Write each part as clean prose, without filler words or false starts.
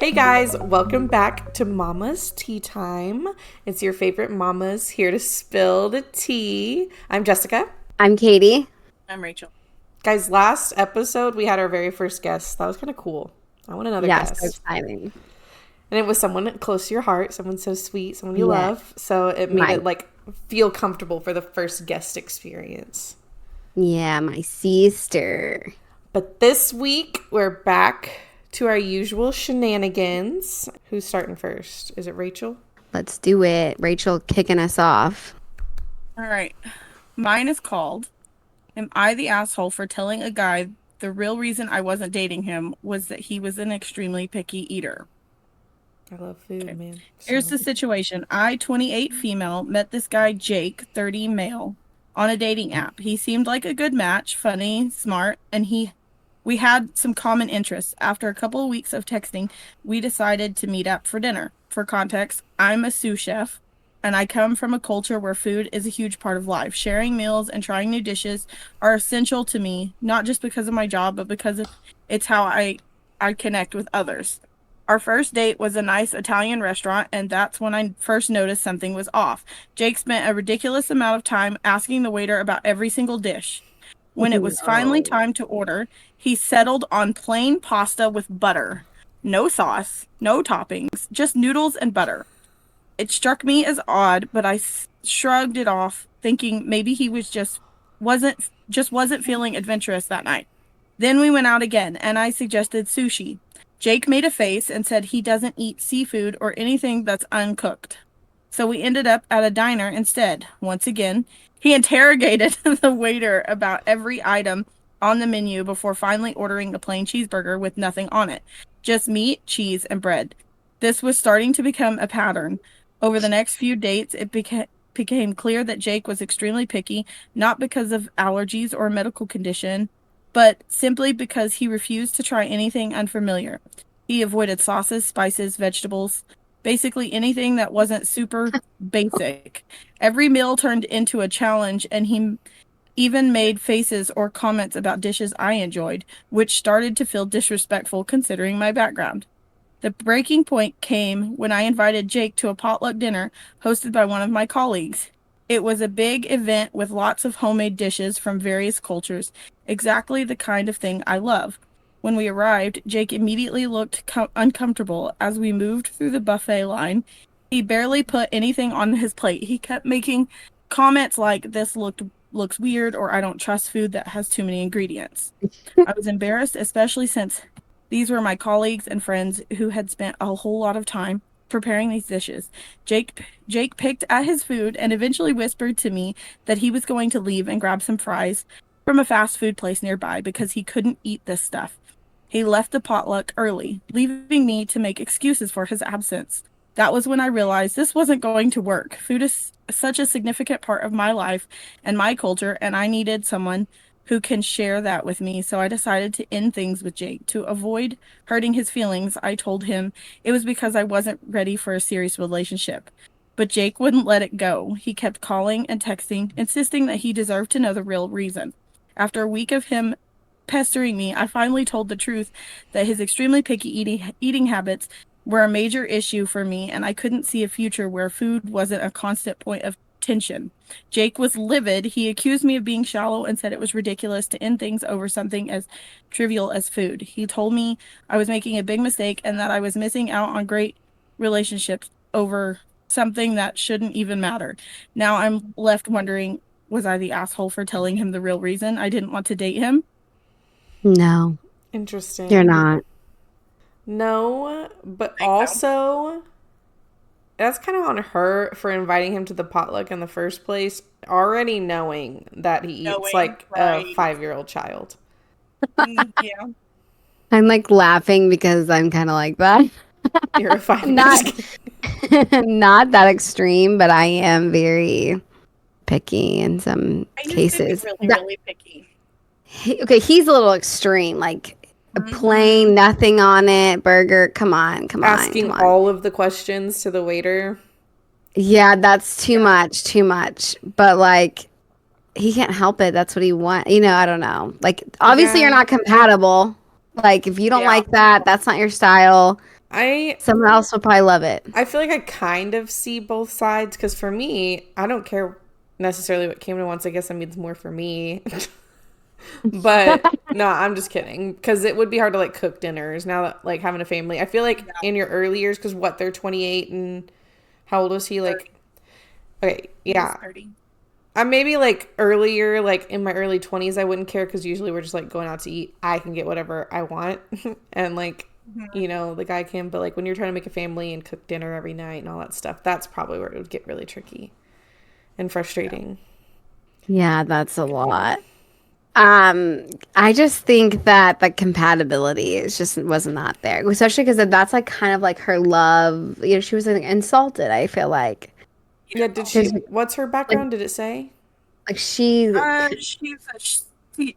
Hey guys, welcome back to Mama's Tea Time. It's your favorite mamas here to spill the tea. I'm Jessica. I'm Katie. I'm Rachel. Guys, last episode we had our very first guest. That was kind of cool. I want another Yes, so guest. exciting. And it was someone close to your heart, someone so sweet, someone you Yeah. love. So it made it like feel comfortable for the first guest experience. Yeah, my sister. But this week we're back to our usual shenanigans. Who's starting first? Is it Rachel? Let's do it. Rachel kicking us off. All right. Mine is called, Am I the asshole for telling a guy the real reason I wasn't dating him was that he was an extremely picky eater? I love food, man. Here's the situation. I, 28 female, met this guy, Jake, 30 male, on a dating app. He seemed like a good match, funny, smart, and we had some common interests. After a couple of weeks of texting, we decided to meet up for dinner. For context, I'm a sous chef, and I come from a culture where food is a huge part of life. Sharing meals and trying new dishes are essential to me, not just because of my job, but because it's how I connect with others. Our first date was a nice Italian restaurant, and that's when I first noticed something was off. Jake spent a ridiculous amount of time asking the waiter about every single dish. When it was finally time to order, he settled on plain pasta with butter. No sauce, no toppings, just noodles and butter. It struck me as odd, but I shrugged it off, thinking maybe he wasn't feeling adventurous that night. Then we went out again, and I suggested sushi. Jake made a face and said he doesn't eat seafood or anything that's uncooked. So we ended up at a diner instead. Once again, he interrogated the waiter about every item on the menu before finally ordering a plain cheeseburger with nothing on it. Just meat, cheese, and bread. This was starting to become a pattern. Over the next few dates, it became clear that Jake was extremely picky, not because of allergies or a medical condition, but simply because he refused to try anything unfamiliar. He avoided sauces, spices, vegetables, basically anything that wasn't super basic. Every meal turned into a challenge, and he even made faces or comments about dishes I enjoyed, which started to feel disrespectful considering my background. The breaking point came when I invited Jake to a potluck dinner hosted by one of my colleagues. It was a big event with lots of homemade dishes from various cultures, exactly the kind of thing I love. When we arrived, Jake immediately looked uncomfortable as we moved through the buffet line. He barely put anything on his plate. He kept making comments like, "This looks weird," or "I don't trust food that has too many ingredients." I was embarrassed, especially since these were my colleagues and friends who had spent a whole lot of time preparing these dishes. Jake picked at his food and eventually whispered to me that he was going to leave and grab some fries from a fast food place nearby because he couldn't eat this stuff. He left the potluck early, leaving me to make excuses for his absence. That was when I realized this wasn't going to work. Food is such a significant part of my life and my culture, and I needed someone who can share that with me. So I decided to end things with Jake. To avoid hurting his feelings, I told him it was because I wasn't ready for a serious relationship. But Jake wouldn't let it go. He kept calling and texting, insisting that he deserved to know the real reason. After a week of him pestering me, I finally told the truth that his extremely picky eating habits were a major issue for me, and I couldn't see a future where food wasn't a constant point of tension. Jake was livid. He accused me of being shallow and said it was ridiculous to end things over something as trivial as food. He told me I was making a big mistake and that I was missing out on great relationships over something that shouldn't even matter. Now I'm left wondering, was I the asshole for telling him the real reason I didn't want to date him? No, Interesting. you're not. No, but Think so. also that's kind of on her for inviting him to the potluck in the first place, already knowing that he eats Knowing, like a right. 5-year-old child. Yeah. I'm like laughing because I'm kind of like that. You're a 5 Not not that extreme, but I am very picky in some I used to be cases. really picky. Okay, he's a little extreme. Like a plain, nothing on it, burger. Come on, come on, asking come on. all of the questions to the waiter. Yeah, that's too much, too much. But like he can't help it. That's what he wants. I don't know. Like obviously you're Yeah. not compatible. Like if you don't Yeah. like that, that's not your style. Someone else will probably love it. I feel like I kind of see both sides because for me, I don't care necessarily what Camden wants. I guess that means more for me. But no, I'm just kidding because it would be hard to like cook dinners now that like having a family. I feel like in your early years, because what, they're 28 and how old was he? Like, okay, yeah. 30. I'm maybe like earlier, like in my early 20s, I wouldn't care because usually we're just like going out to eat. I can get whatever I want. And like, the guy can. But like when you're trying to make a family and cook dinner every night and all that stuff, that's probably where it would get really tricky and frustrating. Yeah, that's a lot. I just think that the compatibility is just wasn't not there, especially because that's like kind of like her love. She was like, insulted. I feel like, Yeah, did she? What's her background? Did it say? like she,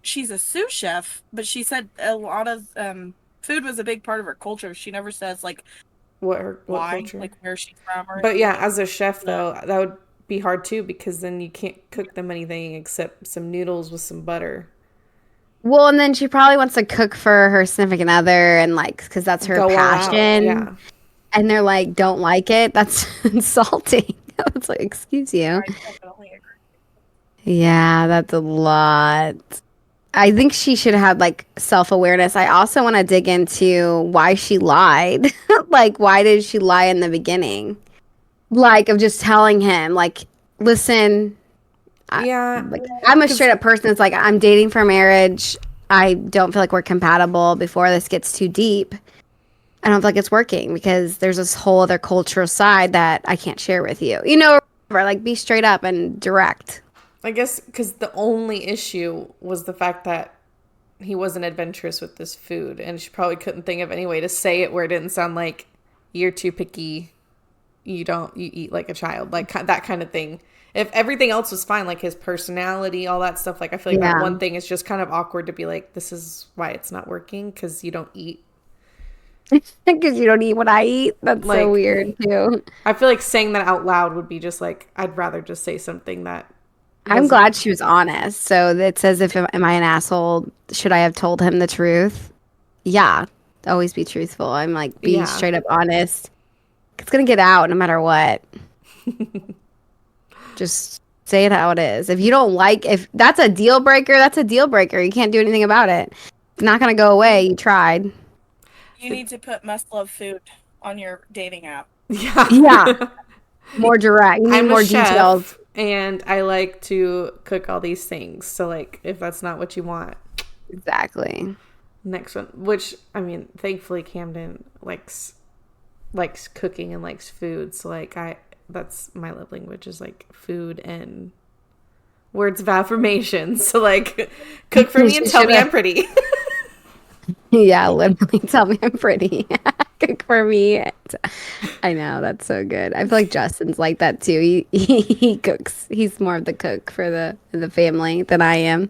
She's a sous chef, but she said a lot of food was a big part of her culture. She never says like What why, culture? like where she's from or But yeah, anything. as a chef though, that would be hard too because then you can't cook them anything except some noodles with some butter. well, and then she probably wants to cook for her significant other, and like because that's her Go all out. passion. Yeah. And they're like, don't like it. That's insulting. It's like, excuse you. I definitely agree. Yeah, that's a lot. I think she should have like self-awareness. I also want to dig into why she lied. Like, why did she lie in the beginning? Like, of just telling him, like, listen, Yeah. like, I'm a straight up person that's like, I'm dating for marriage. I don't feel like we're compatible before this gets too deep. I don't feel like it's working because there's this whole other cultural side that I can't share with you. Or like be straight up and direct. I guess because the only issue was the fact that he wasn't adventurous with this food, and she probably couldn't think of any way to say it where it didn't sound like you're too picky. You eat like a child, like that kind of thing. If everything else was fine, like his personality, all that stuff, like I feel like that one thing is just kind of awkward to be like, this is why it's not working because you don't eat. Because you don't eat what I eat. That's Like, so weird too. I feel like saying that out loud would be just like, I'd rather just say something that I'm wasn't. glad she was honest. So it says, if am I an asshole? Should I have told him the truth? Yeah, always be truthful. I'm like, be Yeah. straight up honest. It's gonna get out no matter what. Just say it how it is. If you don't like, if that's a deal breaker, that's a deal breaker. You can't do anything about it. It's not gonna go away. You tried. You need to put must love food on your dating app. Yeah. Yeah. More direct. You need I'm more a chef, details. and I like to cook all these things. So, like, if that's not what you want, Exactly. next one. Which, I mean, thankfully Camden likes cooking and likes food. So, like, that's my love language is like food and words of affirmation. So, like, cook for me and tell me I'm pretty. Yeah, literally tell me I'm pretty. Cook for me. I know, that's so good. I feel like Justin's like that too. He cooks. He's more of the cook for the family than I am.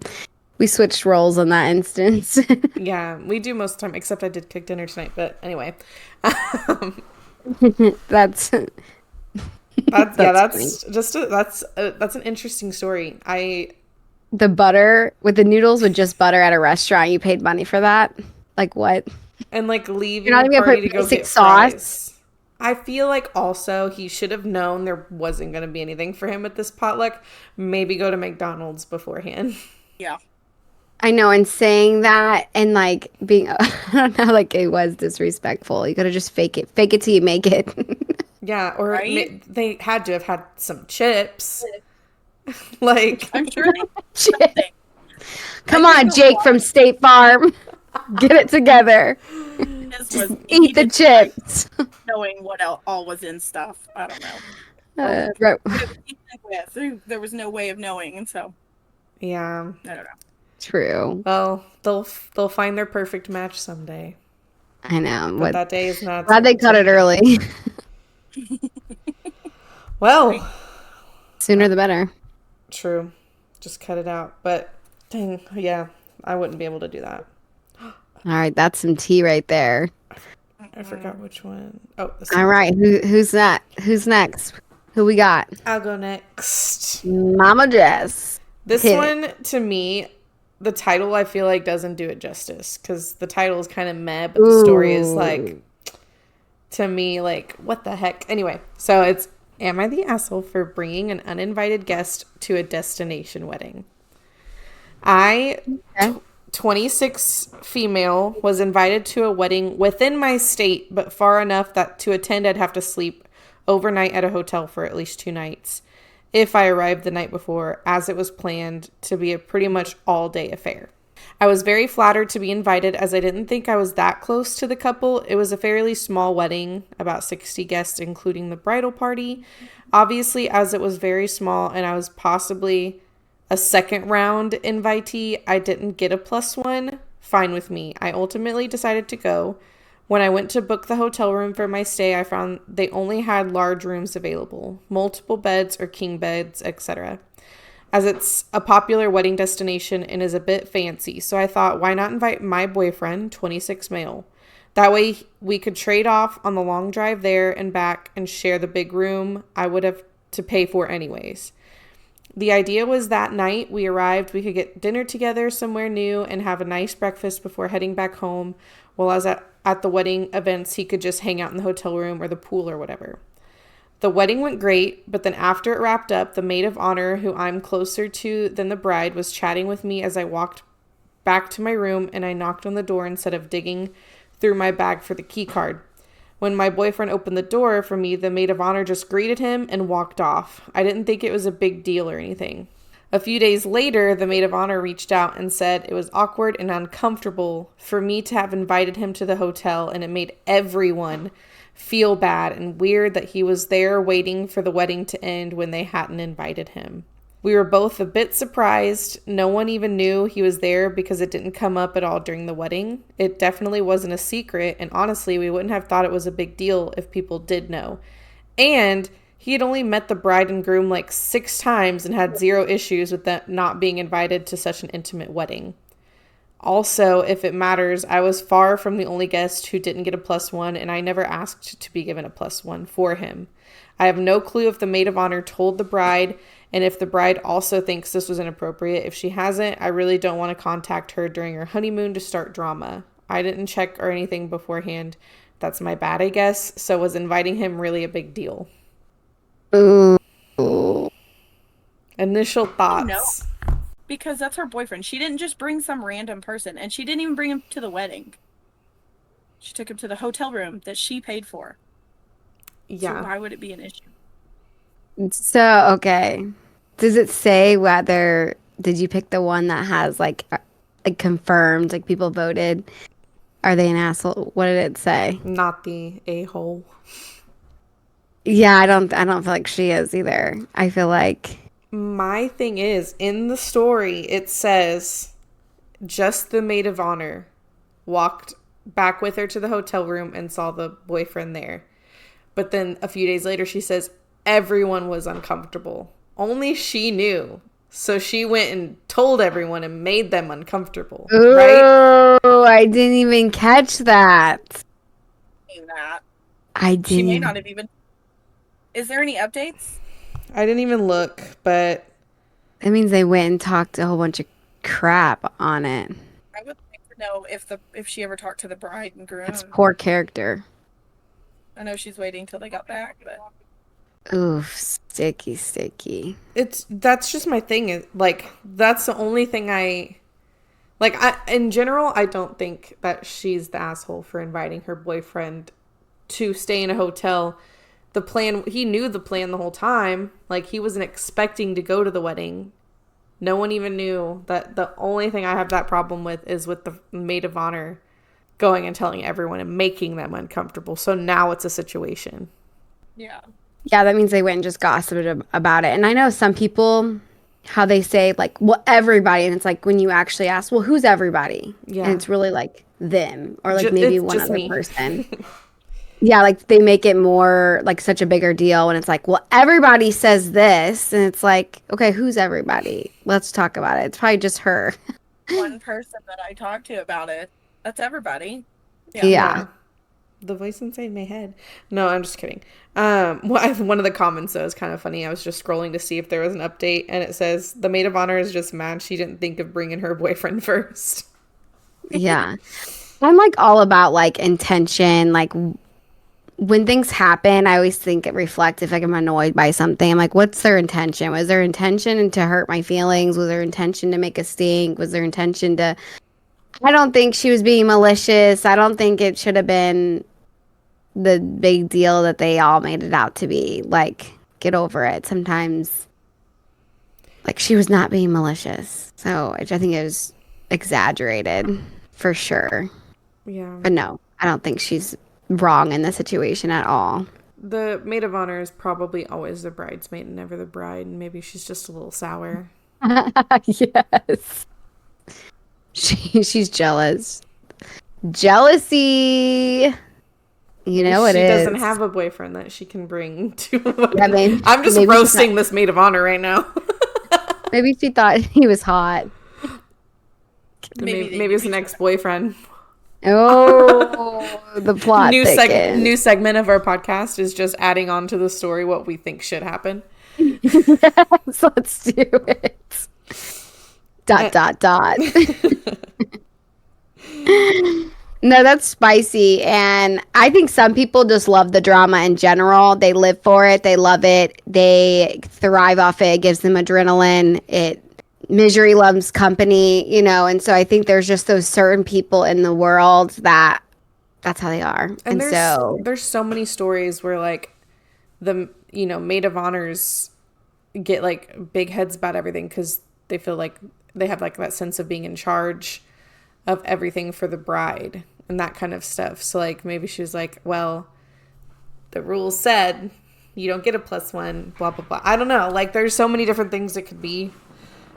We switched roles in that instance. Yeah, we do most of the time, except I did cook dinner tonight. But anyway, That's that's funny. that's an interesting story. The butter with the noodles with just butter at a restaurant. You paid money for that? Like what? And like leaving You're not the even gonna party put to go basic get sauce? fries. I feel like also he should have known there wasn't going to be anything for him at this potluck. Maybe go to McDonald's beforehand. Yeah. I know, and saying that and like being, I don't know, like it was disrespectful. You gotta just fake it till you make it. Yeah, or Right? they had to have had some chips. Like, I'm sure they something. Come I think on, the Jake one from State Farm, get it together. is was Eat the needed, chips. knowing what all was in stuff. I don't know. Right. There was no way of knowing, and so yeah. I don't know. True. Well, they'll find their perfect match someday. I know. But What? that day is not. Glad they cut it early. Well, Sooner the better. true. Just cut it out. But dang, yeah, I wouldn't be able to do that. All right, that's some tea right there. I forgot which one. Oh, this All one. right, who's that? Who's next? Who we got? I'll go next. Mama Jess. This Hit it. one, to me, the title I feel like doesn't do it justice because the title is kind of meh, but the story is like to me like, what the heck? Anyway, so it's, am I the asshole for bringing an uninvited guest to a destination wedding? I, 26 female, was invited to a wedding within my state, but far enough that to attend I'd have to sleep overnight at a hotel for at least 2 nights if I arrived the night before, as it was planned to be a pretty much all-day affair. I was very flattered to be invited, as I didn't think I was that close to the couple. It was a fairly small wedding, about 60 guests, including the bridal party. Obviously, as it was very small and I was possibly a second round invitee, I didn't get a +1. Fine with me. I ultimately decided to go. When I went to book the hotel room for my stay, I found they only had large rooms available, multiple beds or king beds, etc. As it's a popular wedding destination and is a bit fancy, so I thought, why not invite my boyfriend, 26 male? That way we could trade off on the long drive there and back and share the big room I would have to pay for anyways. The idea was that night we arrived, we could get dinner together somewhere new and have a nice breakfast before heading back home, while I was at the wedding events, he could just hang out in the hotel room or the pool or whatever. The wedding went great, but then after it wrapped up, the maid of honor, who I'm closer to than the bride, was chatting with me as I walked back to my room, and I knocked on the door instead of digging through my bag for the key card. When my boyfriend opened the door for me, the maid of honor just greeted him and walked off. I didn't think it was a big deal or anything. A few days later, the maid of honor reached out and said it was awkward and uncomfortable for me to have invited him to the hotel, and it made everyone feel bad and weird that he was there waiting for the wedding to end when they hadn't invited him. We were both a bit surprised. No one even knew he was there because it didn't come up at all during the wedding. It definitely wasn't a secret, and honestly, we wouldn't have thought it was a big deal if people did know. And he had only met the bride and groom like 6 times and had 0 issues with them not being invited to such an intimate wedding. Also, if it matters, I was far from the only guest who didn't get a +1, and I never asked to be given a +1 for him. I have no clue if the maid of honor told the bride, and if the bride also thinks this was inappropriate. If she hasn't, I really don't want to contact her during her honeymoon to start drama. I didn't check or anything beforehand. That's my bad, I guess. So was inviting him really a big deal? Ooh. Initial thoughts. No, because that's her boyfriend. She didn't just bring some random person, and she didn't even bring him to the wedding. She took him to the hotel room that she paid for. Yeah. So why would it be an issue? So, okay. Does it say whether, did you pick the one that has like confirmed, like people voted? Are they an asshole? What did it say? Not the a-hole. Yeah, I don't feel like she is either. I feel like My thing is, in the story, it says just the maid of honor walked back with her to the hotel room and saw the boyfriend there. But then a few days later, she says everyone was uncomfortable. Only she knew. So she went and told everyone and made them uncomfortable. Right? Oh, I didn't even catch that. I didn't. She may not have even. Is there any updates? I didn't even look, but That means they went and talked a whole bunch of crap on it. I would like to know if she ever talked to the bride and groom. That's poor character. I know she's waiting till they got back, but Oof, sticky. that's just my thing. Like, that's the only thing in general, I don't think that she's the asshole for inviting her boyfriend to stay in a hotel. He knew the plan the whole time. Like, he wasn't expecting to go to the wedding. No one even knew. That the only thing I have that problem with is with the maid of honor going and telling everyone and making them uncomfortable. So now it's a situation. yeah. Yeah, that means they went and just gossiped about it. And I know some people, how they say, like, well, everybody. And it's like when you actually ask, well, who's everybody? Yeah. And it's really like them or like maybe it's one just other me. person. Yeah, like they make it more like such a bigger deal when it's like, well, everybody says this. And it's like, okay, who's everybody? Let's talk about it. It's probably just her. One person that I talked to about it. That's everybody. Yeah. The voice inside my head. No, I'm just kidding. One of the comments, though, is kind of funny. I was just scrolling to see if there was an update, and it says, the maid of honor is just mad she didn't think of bringing her boyfriend first. Yeah. I'm like all about like intention, like when things happen, I always reflect if like I'm annoyed by something. I'm like, what's their intention? Was their intention to hurt my feelings? Was their intention to make a stink? Was their intention to... I don't think she was being malicious. I don't think it should have been the big deal that they all made it out to be. Like, get over it. Sometimes, like, she was not being malicious. So I think it was exaggerated for sure. Yeah. But no, I don't think she's wrong in the situation at all. The maid of honor is probably always the bridesmaid and never the bride. And maybe she's just a little sour. Yes. She's jealous. Jealousy. You know it is. She doesn't have a boyfriend that she can bring to. Yeah, maybe, I'm just roasting this maid of honor right now. Maybe she thought he was hot. Maybe it's an ex-boyfriend. Oh, the plot New thickens. segment of our podcast is just adding on to the story what we think should happen. Yes, let's do it. ... No, that's spicy. And I think some people just love the drama in general. They live for it. They love it. They thrive off it. It gives them adrenaline. Misery loves company, you know. And so I think there's just those certain people in the world that's how they are. And there's so many stories where like the, maid of honors get like big heads about everything because they feel like they have like that sense of being in charge of everything for the bride and that kind of stuff. So like maybe she was like, well, the rules said you don't get a +1, blah blah blah. I don't know. Like there's so many different things it could be.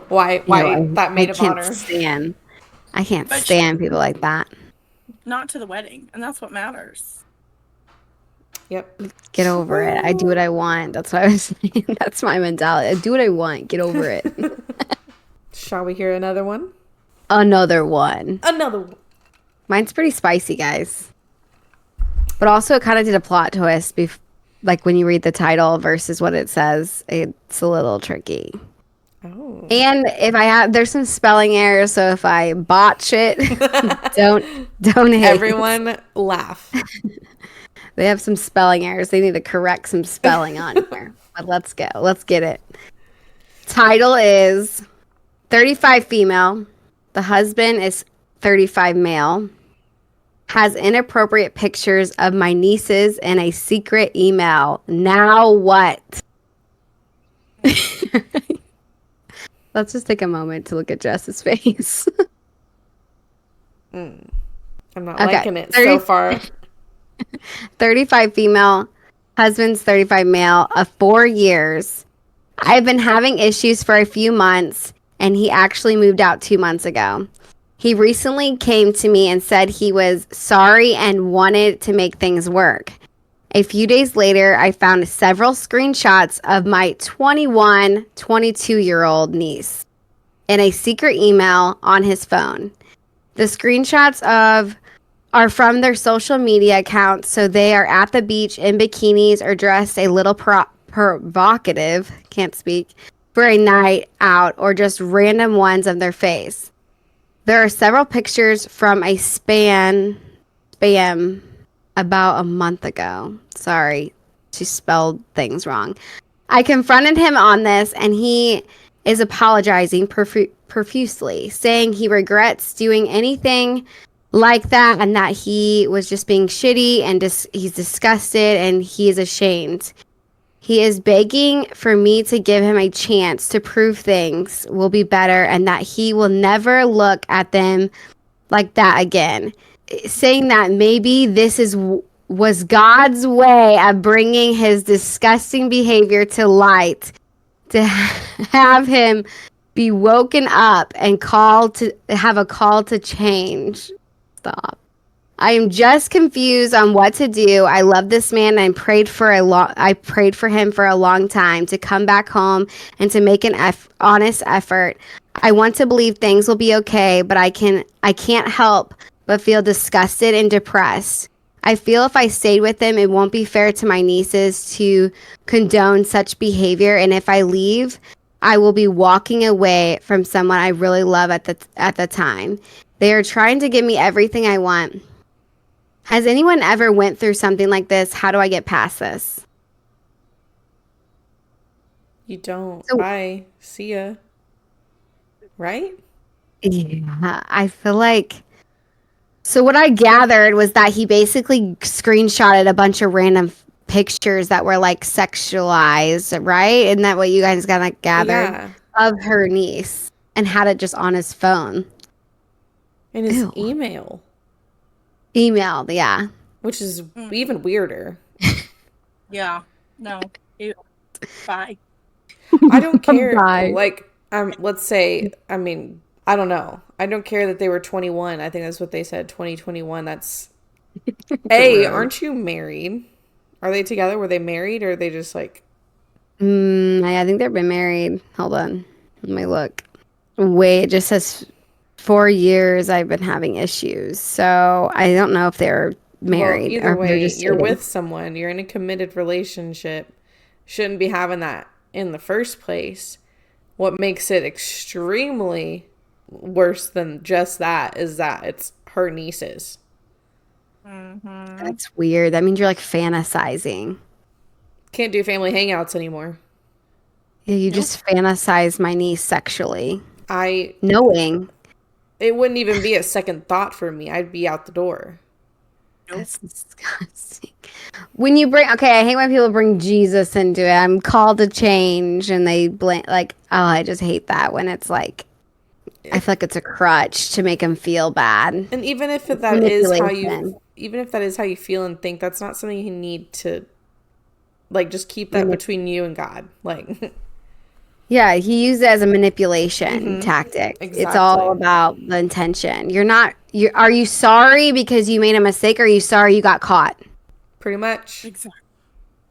Why that maid of honor? I can't stand people like that. Not to the wedding, and that's what matters. Yep. Get over it. I do what I want. That's what I was saying. That's my mentality. I do what I want. Get over it. Shall we hear another one? Another one. Mine's pretty spicy, guys. But also, it kind of did a plot twist. Like when you read the title versus what it says, it's a little tricky. Oh. And there's some spelling errors, so if I botch it, don't hate. Everyone laugh. They have some spelling errors. They need to correct some spelling on here. But let's go. Let's get it. Title is 35 female. The husband is 35 male. Has inappropriate pictures of my nieces in a secret email. Now what? Let's just take a moment to look at Jess's face. I'm not liking it so far. 35 female, husband's 35 male, of 4 years. I've been having issues for a few months, and he actually moved out 2 months ago. He recently came to me and said he was sorry and wanted to make things work. A few days later, I found several screenshots of my 22-year-old niece in a secret email on his phone. The screenshots are from their social media accounts, so they are at the beach in bikinis or dressed a little provocative, can't speak, for a night out, or just random ones of their face. There are several pictures from a spam about a month ago. Sorry, she spelled things wrong. I confronted him on this, and he is apologizing profusely, saying he regrets doing anything like that and that he was just being shitty and he's disgusted and he is ashamed. He is begging for me to give him a chance to prove things will be better and that he will never look at them like that again. Saying that maybe this was God's way of bringing his disgusting behavior to light, to have him be woken up and have a call to change. Stop. I am just confused on what to do. I love this man. I prayed for him for a long time to come back home and to make an honest effort. I want to believe things will be okay, but I can't help but feel disgusted and depressed. I feel if I stayed with him, it won't be fair to my nieces to condone such behavior, and if I leave, I will be walking away from someone I really love at the time. They are trying to give me everything I want. Has anyone ever went through something like this? How do I get past this? You don't. So, Bye. See ya. Right? yeah, I feel like. So what I gathered was that he basically screenshotted a bunch of random pictures that were like sexualized, right? Isn't that what you guys kind of gathered Yeah. of her niece and had it just on his phone? In his Ew. email, Emailed, yeah. which is even weirder. Yeah. No. Ew. Bye. I don't care. Bye. Like, let's say, I mean, I don't know. I don't care that they were 21. I think that's what they said, 2021. That's A, aren't you married? Are they together? Were they married or are they just like I think they've been married. Hold on. Let me look. Wait, it just says 4 years I've been having issues. So I don't know if they're well, married either or if they're way, just you're dating. with someone, you're in a committed relationship. Shouldn't be having that in the first place. What makes it extremely worse than just that is that it's her nieces. Mm-hmm. That's weird. That means you're like fantasizing. Can't do family hangouts anymore. Yeah, you Nope. just fantasize my niece sexually, I knowing it wouldn't even be a second thought for me. I'd be out the door. Nope. that's disgusting. When you bring, okay, I hate when people bring Jesus into it. I'm called to change, and they blame, like, oh, I just hate that when it's like, I feel like it's a crutch to make them feel bad. And even if It's that is how you manipulation. even if that is how you feel and think, that's not something you need to like just keep that between you and God. Like Yeah, he used it as a manipulation tactic. It's all exactly. about the intention. You're not, are you sorry because you made a mistake, or are you sorry you got caught? Pretty much. Exactly.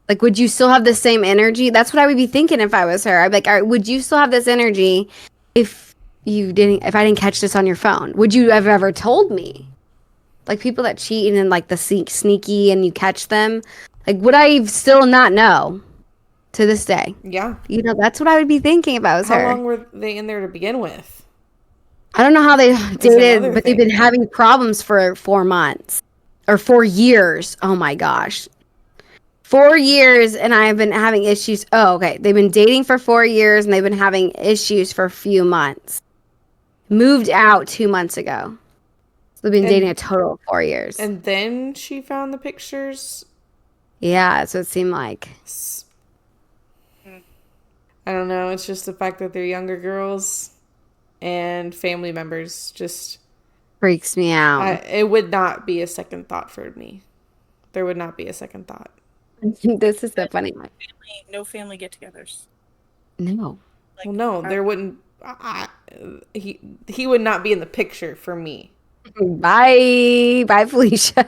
Like, would you still have the same energy? That's what I would be thinking if I was her. I'd be like, all right, would you still have this energy if if I didn't catch this on your phone? Would you have ever told me? Like, people that cheat and then like the sneaky and you catch them, like, would I still not know to this day? Yeah. You know, that's what I would be thinking if I was How her. long were they in there to begin with? I don't know how they Is dated, another but they've been thing. having problems for 4 months or 4 years. Oh my gosh. 4 years, and I've been having issues. Oh, okay. They've been dating for 4 years and they've been having issues for a few months. Moved out 2 months ago. So they've been dating a And total of 4 years. and then she found the pictures. Yeah, that's what it seemed like. I don't know. It's just the fact that they're younger girls and family members. Just Freaks me out. it would not be a second thought for me. There would not be a second thought. This is so funny. No family get-togethers. No. Like, Well, no, there wouldn't. He would not be in the picture for me. Bye. Bye, Felicia.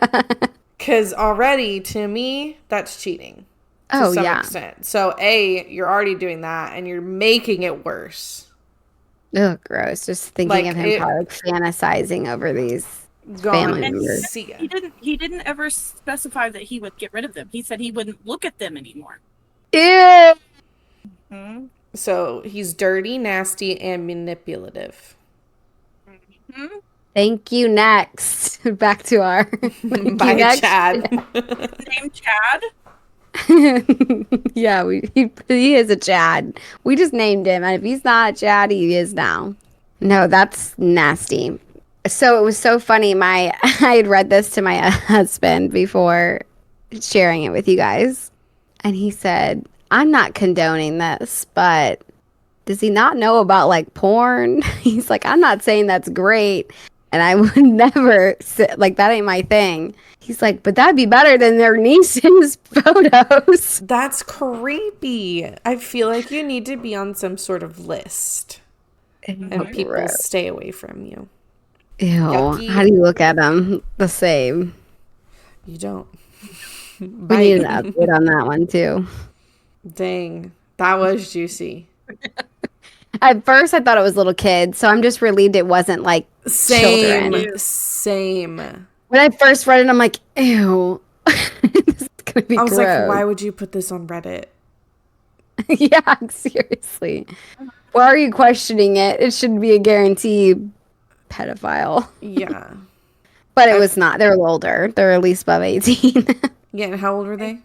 Because already, to me, that's cheating to Oh, some yeah. extent. So, A, you're already doing that and you're making it worse. Ugh, gross. Just thinking Like, of him it probably like fantasizing over these family gone. members. See ya. he didn't ever specify that he would get rid of them. He said he wouldn't look at them anymore. Ew. Hmm. So, he's dirty, nasty, and manipulative. Hmm. Thank you. Next. Back to our. Thank you By next. Chad. Name Chad. Yeah, he is a Chad. We just named him, and if he's not a Chad, he is now. No, that's nasty. So it was so funny. I had read this to my husband before sharing it with you guys, and he said, "I'm not condoning this, but does he not know about like porn?" He's like, "I'm not saying that's great, and I would never like that ain't my thing." He's like, "But that'd be better than their niece's photos." That's creepy. I feel like you need to be on some sort of list and people Gross. stay away from you. Ew. Yucky. How do you look at them? The same. You don't. We Bite. need an update on that one too. Dang. That was juicy. At first, I thought it was little kids, so I'm just relieved it wasn't like children. Same. When I first read it, I'm like, ew, this is gonna be I was gross. like, why would you put this on Reddit? Yeah, seriously. Why are you questioning it? It should be a guarantee pedophile. Yeah. But it was not. They were older. They were at least above 18. Yeah, and how old were they?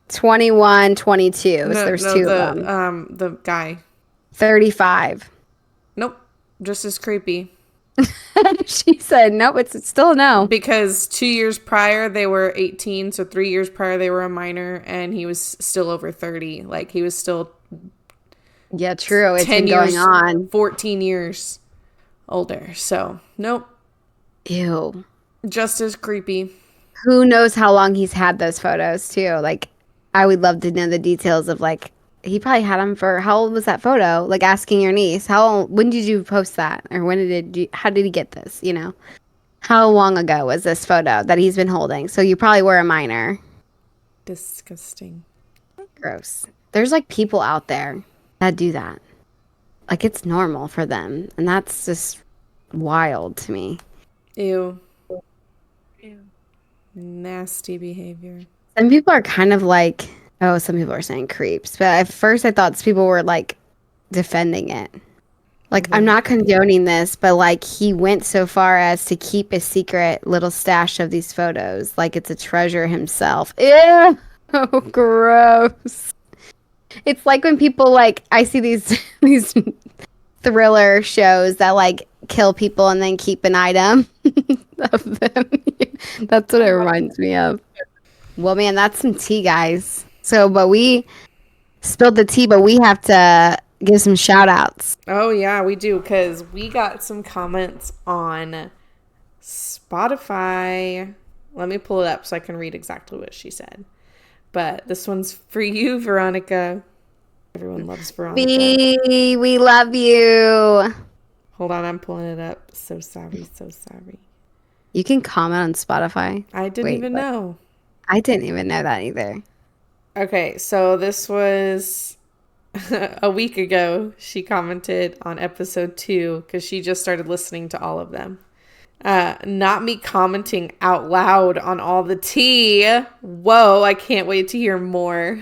21, 22. So No, there's no, two of them. the guy. 35. Nope, just as creepy. She said, nope, it's still a no. Because 2 years prior they were 18, so 3 years prior they were a minor, and he was still over 30. Like he was still Yeah, true. It's 10 been going years, on. 14 years older. So nope, Ew. just as creepy. Who knows how long he's had those photos too? Like, I would love to know the details of like he probably had them for how old was that photo? Like asking your niece, when did you post that, or how did he get this? You know, how long ago was this photo that he's been holding? So you probably were a minor. Disgusting. Gross. There's like people out there that do that. Like it's normal for them, and that's just wild to me. Ew. Nasty behavior. Some people are kind of like, oh, some people are saying creeps. But at first I thought people were like defending it. Like, I'm not condoning this, but like he went so far as to keep a secret little stash of these photos. Like it's a treasure himself. Ew. Oh, gross. It's like when people like, I see these thriller shows that like kill people and then keep an item of them. That's what it reminds me of. Well, man, that's some tea, guys. So, but we spilled the tea, but we have to give some shout outs. Oh, yeah, we do, because we got some comments on Spotify. Let me pull it up so I can read exactly what she said. But this one's for you, Veronica. Everyone loves Veronica. We love you. Hold on, I'm pulling it up. So sorry, so sorry. You can comment on Spotify. I didn't even know. I didn't even know that either. Okay, so this was a week ago. She commented on episode 2 because she just started listening to all of them. Not me commenting out loud on all the tea. Whoa, I can't wait to hear more.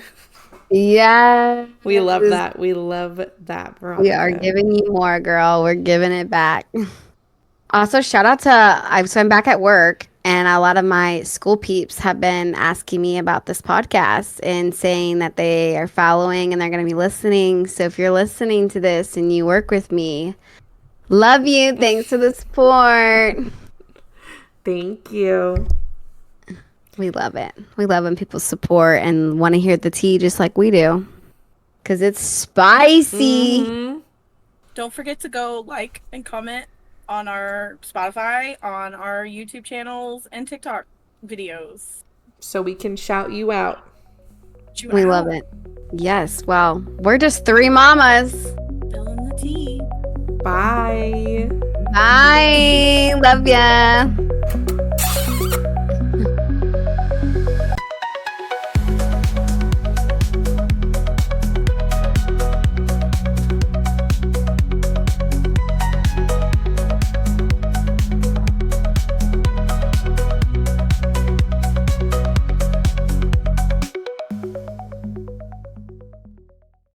Yeah. We love that. We love that, Veronica. We are giving you more, girl. We're giving it back. Also, shout out to, I'm back at work, and a lot of my school peeps have been asking me about this podcast and saying that they are following and they're going to be listening. So if you're listening to this and you work with me, love you. Thanks for the support. Thank you. We love it. We love when people support and want to hear the tea just like we do. Because it's spicy. Mm-hmm. Don't forget to go like and comment on our Spotify, on our YouTube channels, and TikTok videos. So we can shout you out. We love it. Yes. Well, we're just 3 mamas. Spilling the tea. Bye. Bye. Love ya.